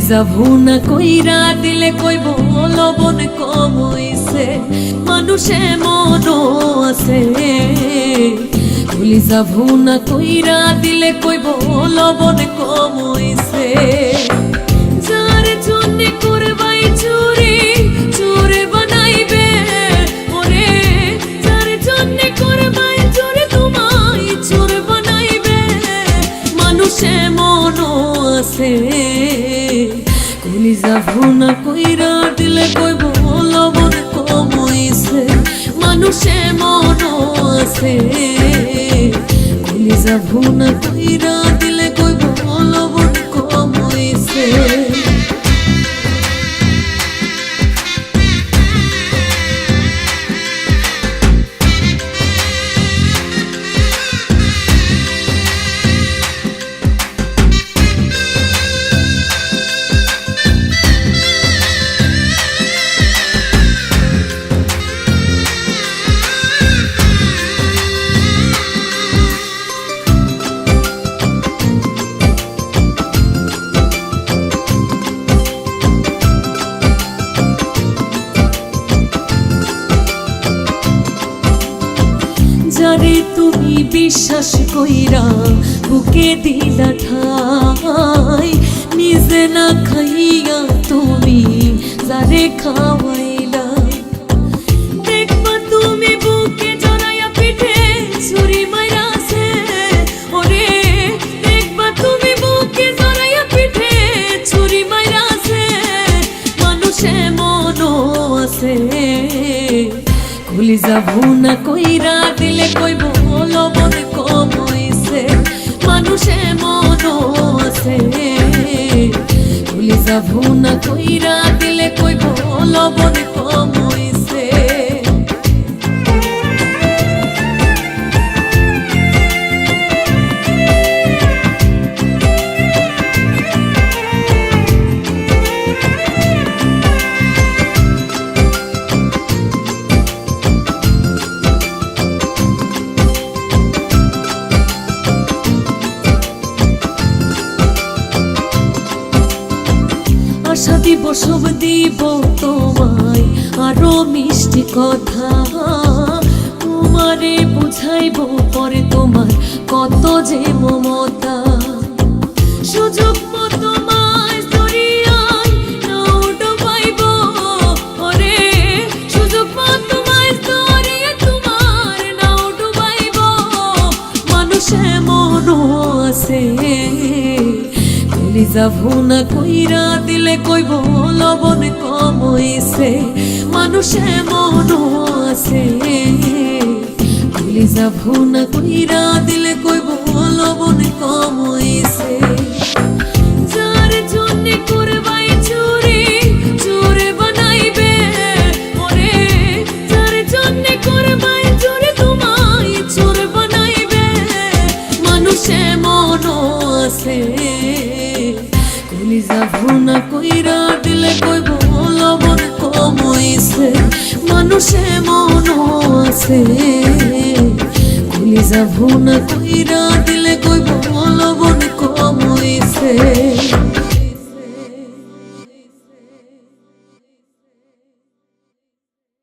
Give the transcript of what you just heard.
কলিজা ভুনা কইরা দিলে কইব লবণ কম হইছে, মানুষে মনও আছে। কলিজা ভুনা কইরা দিলে কইব লবণ কম হইছে। যার জন্যে করবাই চুরি চোরে বানাইবে, ওরে যার জন্যে করবাই চুরি তোমায় চোর বানাইবে, মানুষে মনও আছে। কলিজা ভুনা কইরা দিলে কইব লবণ কম হইছে, মানুষে মনও আছে। কলিজা ভুনা কইরা দিলে কইব লবণ কম হইছে। যারে তুমি বিশ্বাস কইরা বুকে দিলা ঠাই, নিজে না খাইয়া তুমি যারে খাওয়াইলা। দেখবা তুমি বুকে জড়াইয়া পিঠে ছুরি মাইরাছে, ওরে দেখবা তুমি বুকে জড়াইয়া পিঠে ছুরি মাইরাছে, মানুষে মনও আছে। কলিজা ভুনা কইরা দিলে কইব লবণ কম হইছে, মানুষে মনও আছে। কলিজা ভুনা কইরা দিলে কইব লবণ কম হইছে। আশা দিব সব দিব তোমায় আরো মিষ্টি কথা, তোমারে বুঝাইব পরে তোমার কত যে মমতা। সুযোগ মতো মাছ ধরিয়ায় নাও ডুবাইব, ওরে সুযোগ মতো মাছ ধরিয়া তোমার নাও ডুবাইব, মানুষে মনও আছে। কলিজা ভুনা কইরা দিলে কইব লবণ কম হইছে, মানুষে মনও আছে। কলিজা ভুনা কইরা দিলে কইব লবণ কম হইছে। যার জন্যে করবাই চুরি চোরে বানাইবে, ওরে যার জন্যে করবাই চুরি তোমায় চোর বানাইবে, মানুষে মনও আছে। কলিজা ভুনা কইরা দিলে কইব লবণ কম হইছে, মানুষে মনও আছে। কলিজা ভুনা কইরা দিলে কইব লবণ কম হইছে।